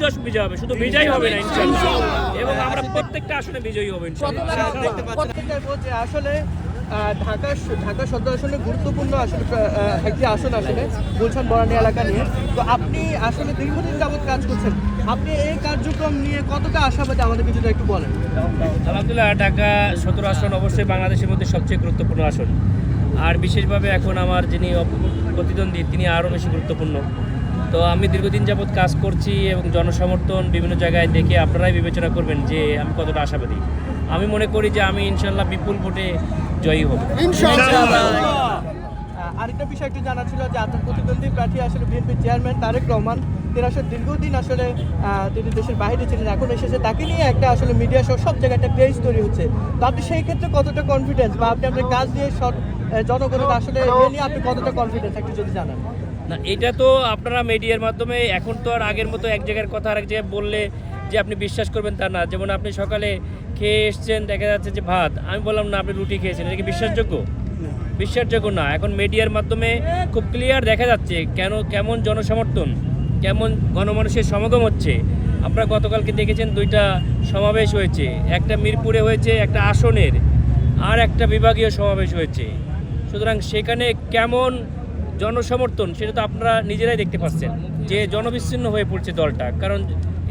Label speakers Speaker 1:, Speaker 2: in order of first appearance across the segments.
Speaker 1: ভূমিধস বিজয় হবে, শুধু বিজয় হবে না ইনশাআল্লাহ, এবং আমরা প্রত্যেকটা আসনে বিজয়ী হব ইনশাআল্লাহ।
Speaker 2: আসলে ঢাকা সদর আসলে গুরুত্বপূর্ণ আসলে একটি আসন আসলে গুলশান বনানী এলাকা নিয়ে। তো আপনি আসলে দীর্ঘদিন যাবত কাজ করছেন, আপনি এই কার্যক্রম নিয়ে কতটা আশাবাদী আমাদেরকে যদি একটু বলেন।
Speaker 1: আলহামদুলিল্লাহ, ঢাকা 17 আসন অবশ্যই বাংলাদেশের মধ্যে সবচেয়ে গুরুত্বপূর্ণ আসন, আর বিশেষভাবে এখন আমার যিনি প্রতিদ্বন্দ্বী তিনি আরও বেশি গুরুত্বপূর্ণ। তো আমি দীর্ঘদিন যাবৎ কাজ করছি এবং জনসমর্থন বিভিন্ন জায়গায় দেখে আপনারাই বিবেচনা করবেন যে আমি কতটা আশাবাদী। আমি মনে করি যে আমি ইনশাল্লাহ বিপুল ভোটে জয়ী হব ইনশাআল্লাহ।
Speaker 2: আরেকটা বিষয় একটু জানা ছিল যে আপনার প্রতিদ্বন্দ্বী প্রার্থী আসলে বিএনপি চেয়ারম্যান তারেক রহমান, তিনি আসলে দীর্ঘদিন আসলে তিনি দেশের বাইরে ছিলেন, এখন এসেছে, তাকে নিয়ে একটা আসলে মিডিয়া সহ সব জায়গায় একটা ক্রেজ তৈরি হচ্ছে। তো আপনি সেই ক্ষেত্রে কতটা কনফিডেন্স, বা আপনি আপনার কাজ দিয়ে জনগণের আসলে নিয়ে আপনি কতটা কনফিডেন্স একটু যদি জানান।
Speaker 1: না, এটা তো আপনারা মিডিয়ার মাধ্যমে, এখন তো আর আগের মতো এক জায়গার কথা আরেক জায়গায় বললে যে আপনি বিশ্বাস করবেন তা না। যেমন আপনি সকালে খেয়ে এসছেন, দেখা যাচ্ছে যে ভাত, আমি বললাম না আপনি রুটি খেয়েছেন, এটা কি বিশ্বাসযোগ্য? বিশ্বাসযোগ্য না। এখন মিডিয়ার মাধ্যমে খুব ক্লিয়ার দেখা যাচ্ছে কেমন জনসমর্থন, কেমন গণমানুষের সমাগম হচ্ছে। আপনারা গতকালকে দেখেছেন 2টা সমাবেশ হয়েছে, একটা মিরপুরে হয়েছে একটা আসনের, আর একটা বিভাগীয় সমাবেশ হয়েছে। সুতরাং সেখানে কেমন জনসমর্থন সেটা তো আপনারা নিজেরাই দেখতে পাচ্ছেন যে জনবিচ্ছিন্ন হয়ে পড়ছে দলটা। কারণ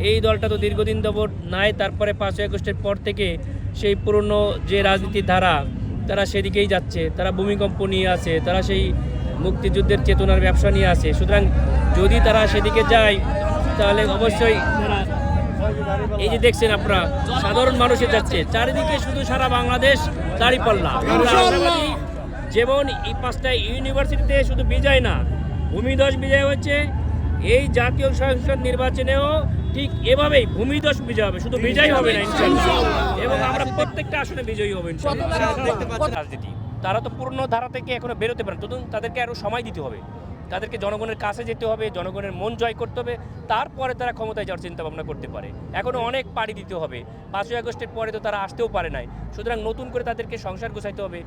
Speaker 1: এই দলটা তো দীর্ঘদিন যাবৎ নাই, তারপরে 5ই আগস্টের পর থেকে সেই পুরনো যে রাজনীতির ধারা তারা সেদিকেই যাচ্ছে, তারা ভূমিকম্প নিয়ে আছে, তারা সেই মুক্তিযুদ্ধের চেতনার ব্যবসা নিয়ে আছে। সুতরাং যদি তারা সেদিকে যায় তাহলে অবশ্যই এই যে দেখছেন আপনারা সাধারণ মানুষের যাচ্ছে চারিদিকে, শুধু সারা বাংলাদেশ দাঁড়িপাল্লা। যেমন এই 5টা ইউনিভার্সিটিতে শুধু বিজয় না, ভূমিধস বিজয় হচ্ছে, এই জাতীয় সংসদ নির্বাচনেও ঠিক এভাবেই ভূমিধস বিজয় হবে, শুধু বিজয় হবে না ইনশাআল্লাহ, এবং আমরা প্রত্যেকটা আসনে বিজয়ী হব ইনশাআল্লাহ। রাজনীতি তারা তো পুরনো ধারা থেকে এখনো বেরোতে পারে, তখন তাদেরকে আরও সময় দিতে হবে, তাদেরকে জনগণের কাছে যেতে হবে, জনগণের মন জয় করতে হবে, তারপরে তারা ক্ষমতায় যাওয়ার চিন্তা ভাবনা করতে পারে। এখনও অনেক পাড়ি দিতে হবে, 5ই আগস্টের পরে তো তারা আসতেও পারে নাই। সুতরাং নতুন করে তাদেরকে সংসার গোছাইতে হবে,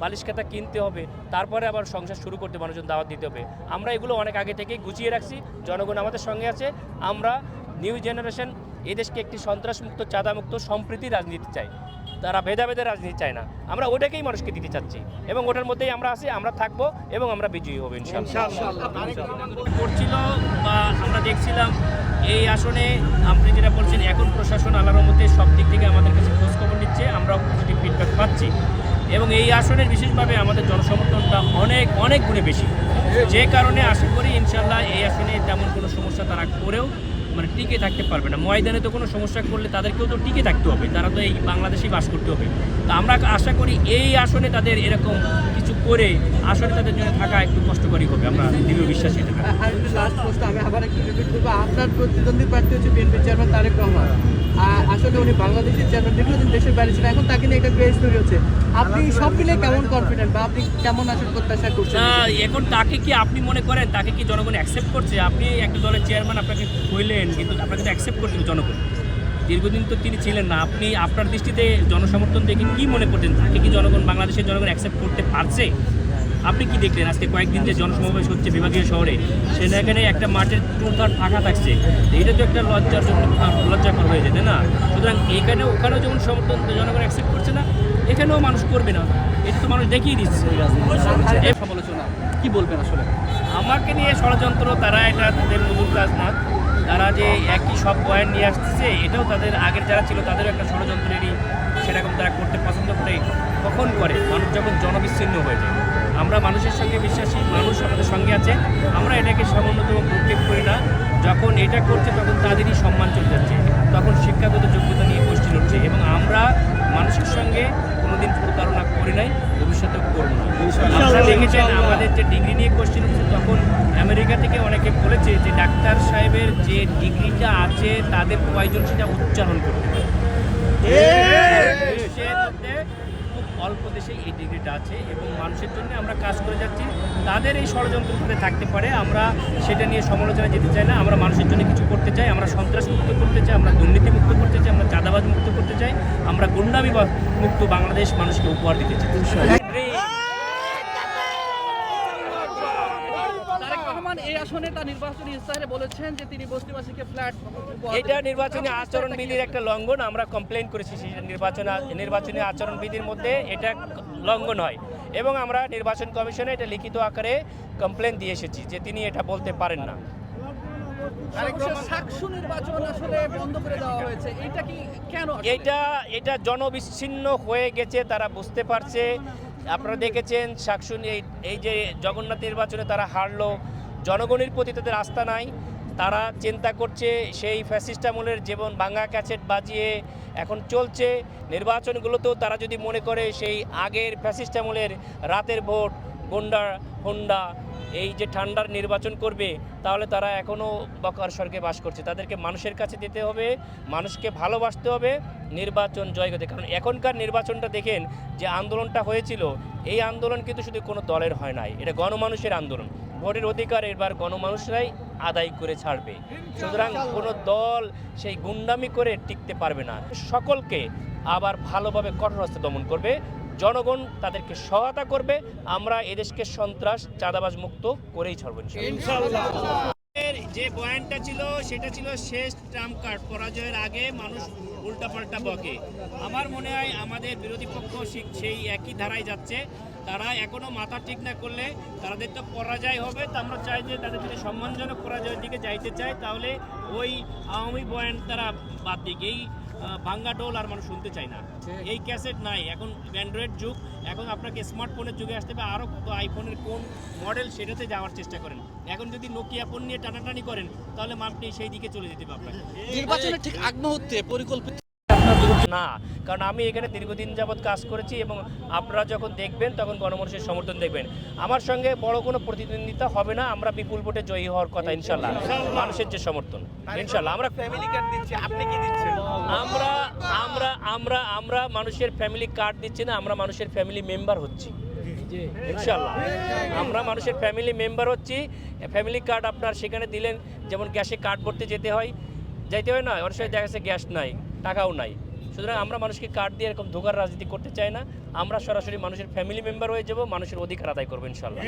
Speaker 1: বালিশ খাতা কিনতে হবে, তারপরে আবার সংসার শুরু করতে মানুষজন দাওয়াত দিতে হবে। আমরা এগুলো অনেক আগে থেকেই গুছিয়ে রাখছি, জনগণ আমাদের সঙ্গে আছে। আমরা নিউ জেনারেশন এদেশকে একটি সন্ত্রাসমুক্ত, চাঁদামুক্ত, সম্প্রীতি রাজনীতি চাই, তারা ভেদাভেদের রাজনীতি চায় না। আমরা ওটাকেই মানুষকে দিতে চাচ্ছি এবং ওটার মধ্যেই আমরা আছি, আমরা থাকবো এবং আমরা বিজয়ী হব ইনশাআল্লাহ। করছিল বা আমরা দেখছিলাম এই আসনে আপনি যেটা বলছেন, এখন প্রশাসন আল্লাহর মধ্যে সব দিক থেকে আমাদের কাছে খোঁজখবর নিচ্ছে, আমরাও পজিটিভ ফিডব্যাক পাচ্ছি, এবং এই আসনের বিশেষভাবে আমাদের জনসমর্থনটা অনেক অনেক গুণে বেশি, যে কারণে আশা করি ইনশাআল্লাহ এই আসনে তেমন কোনো সমস্যা তারা করেও মানে টিকে থাকতে পারবে না। ময়দানে তো কোনো সমস্যা করলে তাদেরকেও তো টিকে থাকতে হবে, তারা তো এই বাংলাদেশেই বাস করতে হবে। তো আমরা আশা করি এই আসনে তাদের এরকম কিছু করে আসলে তাদের জন্য থাকা একটু কষ্টকরই হবে, আমরা দৃঢ় বিশ্বাসী।
Speaker 2: লাস্ট প্রশ্ন আমি আবার একটু রিপিট করবো, আপনার প্রতিদ্বন্দ্বী প্রার্থী হচ্ছে বিএনপি চেয়ারম্যান তারেক রহমান। আসলে উনি বাংলাদেশের চেয়ারম্যান, দীর্ঘদিন দেশের বাইরে ছিলেন, এখন তাকে নিয়ে একটা ক্রেজ তৈরি হচ্ছে। আপনি সব মিলে কেমন কনফিডেন্ট, বা আপনি কেমন আসলে প্রত্যাশা করছেন?
Speaker 1: এখন তাকে কি আপনি মনে করেন তাকে কি জনগণ অ্যাকসেপ্ট করছে? আপনি একটা দলের চেয়ারম্যান, আপনাকে হইলেন, কিন্তু আপনাকে তো অ্যাকসেপ্ট করছিল জনগণ, দীর্ঘদিন তো তিনি ছিলেন না। আপনি আপনার দৃষ্টিতে জনসমর্থন দেখে কি মনে করতেন, তাকে কি বাংলাদেশের জনগণ অ্যাকসেপ্ট করতে পারছে? আপনি কি দেখলেন আজকে কয়েকদিন যে জনসমাবেশ হচ্ছে বিভাগীয় শহরে, সেখানে একটা মাঠের 2/3 ফাঁকা থাকছে, এটা তো একটা লজ্জাকর হয়ে যেতে না। সুতরাং ওখানেও যেমন সমর্থন জনগণ অ্যাকসেপ্ট করছে না, এখানেও মানুষ করবে না, এটা তো মানুষ দেখিয়ে দিচ্ছে।
Speaker 2: সমালোচনা কি বলবেন আসলে?
Speaker 1: আমাকে নিয়ে ষড়যন্ত্র, তারা এটা তাদের মূল কাজ না, তারা যে একই সব বয়ান নিয়ে আসতেছে, এটাও তাদের আগের যারা ছিল তাদেরও একটা ষড়যন্ত্রেরই, সেরকম তারা করতে পছন্দ করে। কখন করে? মানুষ যখন জনবিচ্ছিন্ন হয়ে যায়। আমরা মানুষের সঙ্গে বিশ্বাসী, মানুষ আমাদের সঙ্গে আছে, আমরা এটাকে সামান্যতম প্রক্ষেপ করি না। যখন এটা করছে তখন তাদেরই সম্মান চলে যাচ্ছে, তখন শিক্ষাগত যোগ্যতা নিয়ে কোশ্চেন উঠছে, এবং আমরা মানুষের সঙ্গে কোনোদিন প্রতারণা করি নাই, ভবিষ্যতেও করবো না। আপনারা দেখেছেন আমাদের যে ডিগ্রি নিয়ে কোশ্চেন উঠছে, তখন আমেরিকা থেকে অনেকে বলেছে যে ডাক্তার সাহেবের যে ডিগ্রিটা আছে তাদের কয়জন সেটা উচ্চারণ করতে পারে। খুব অল্প দেশেই এই ডিগ্রিটা আছে, এবং মানুষের জন্য আমরা কাজ করে যাচ্ছি। তাদের এই ষড়যন্ত্র করে থাকতে পারে, আমরা সেটা নিয়ে সমালোচনা যেতে চাই না। আমরা মানুষের জন্য কিছু করতে চাই, আমরা সন্ত্রাস মুক্ত করতে চাই, আমরা দুর্নীতি মুক্ত করতে চাই, আমরা চাঁদাবাজ মুক্ত করতে চাই, আমরা গুন্ডামি মুক্ত বাংলাদেশ মানুষকে উপহার দিতে চাই।
Speaker 2: তারেক রহমান এই আসনে তার
Speaker 3: নির্বাচনী ইস্তাহারে বলেছেন যে তিনি বস্তিবাসীকে ফ্ল্যাট
Speaker 1: এটা নির্বাচনী আচরণবিধির একটা লঙ্ঘন। আমরা কমপ্লেন করেছি সেই নির্বাচনী আচরণবিধির মধ্যে এটা লঙ্ঘন হয় এবং আমরা নির্বাচন কমিশনে এটা লিখিত আকারে কমপ্লেন দিয়ে এসেছি যে তিনি এটা বলতে পারেন না।
Speaker 3: সাকসু নির্বাচন আসলে বন্ধ করে দেওয়া হয়েছে, এটা কি কেন?
Speaker 1: এটা জনবিচ্ছিন্ন হয়ে গেছে, তারা বুঝতে পারছে। আপনারা দেখেছেন সাকসুন এই যে জগন্নাথ নির্বাচনে তারা হারলো, জনগণের প্রতি তাদের আস্থা নাই। তারা চিন্তা করছে সেই ফ্যাসিস্ট আমলের জীবন ভাঙা ক্যাসেট বাজিয়ে এখন চলছে। নির্বাচনগুলোতেও তারা যদি মনে করে সেই আগের ফ্যাসিস্ট আমলের রাতের ভোট, গুন্ডা হুন্ডা, এই যে ঠান্ডার নির্বাচন করবে, তাহলে তারা এখনও বকার স্বর্গে বাস করছে। তাদেরকে মানুষের কাছে দিতে হবে, মানুষকে ভালোবাসতে হবে, নির্বাচন জয় করতে। কারণ এখনকার নির্বাচনটা দেখেন যে আন্দোলনটা হয়েছিল, এই আন্দোলন কিন্তু শুধু কোনো দলের হয় নাই, এটা গণমানুষের আন্দোলন। ভোটের অধিকার এবার গণমানুষরাই আদায় করে ছাড়বে। সুতরাং কোনো দল সেই গুন্ডামি করে টিকতে পারবে না। সকলকে আবার ভালোভাবে কঠোর হস্তে দমন করবে, জনগণ তাদেরকে সহায়তা করবে। আমরা এদেশকে সন্ত্রাস চাঁদাবাজ মুক্ত করেই ছাড়ব ইনশাআল্লাহ। যে পয়েন্টটা ছিল সেটা ছিল শেষ ট্রাম্প কার্ড, পরাজয়ের আগে মানুষ উল্টাপাল্টা বকে। আমার মনে হয় আমাদের বিরোধী পক্ষ সেই একই ধারায় যাচ্ছে। তারা এখনও মাথা ঠিক না করলে তাদের তো পরাজয় হবে। তা আমরা চাই যে তাদের যদি সম্মানজনক পরাজয়ের দিকে যাইতে চায় তাহলে ওই আওয়ামী পয়েন্ট তারা বাদ দিক। এই ভাঙ্গা ডোল আর মানুষ শুনতে চায় না, এই ক্যাসেট নাই। এখন অ্যান্ড্রয়েড যুগ, এখন আপনাকে স্মার্টফোনের যুগে আসতে হবে। আরও কত আইফোনের কোন মডেল সেটাতে যাওয়ার চেষ্টা করেন। এখন যদি নোকিয়া ফোন নিয়ে টানাটানি করেন তাহলে আপনি সেই দিকে চলে যেতে পারবেন।
Speaker 3: নির্বাচনের ঠিক আগ মুহূর্তে পরিকল্পিত
Speaker 1: না, কারণ আমি এখানে দীর্ঘদিন যাবৎ কাজ করেছি এবং আপনারা যখন দেখবেন তখন গণমানুষের সমর্থন দেখবেন। আমার সঙ্গে বড় কোনো প্রতিদ্বন্দ্বিতা হবে না। আমরা বিপুল ভোটে জয়ী হওয়ার কথা ইনশাল্লাহ। মানুষের যে সমর্থন ইনশাল্লাহ। আমরা ফ্যামিলি কার্ড দিচ্ছি, আপনি কি দিচ্ছেন? আমরা আমরা আমরা আমরা মানুষের ফ্যামিলি কার্ড দিচ্ছি না, আমরা মানুষের ফ্যামিলি মেম্বার হচ্ছি ইনশাল্লাহ। আমরা মানুষের ফ্যামিলি মেম্বার হচ্ছি। ফ্যামিলি কার্ড আপনার সেখানে দিলেন, যেমন গ্যাসে কার্ড ভরতে যেতে হয় না, অনেক সময় দেখা যাচ্ছে গ্যাস নাই, টাকাও নাই। সুতরাং আমরা মানুষকে কার্ড দিয়ে এরকম ধোকার রাজনীতি করতে চাই না। আমরা সরাসরি মানুষের ফ্যামিলি মেম্বার হয়ে যাব, মানুষের অধিকার আদায় করবো ইনশাল্লাহ।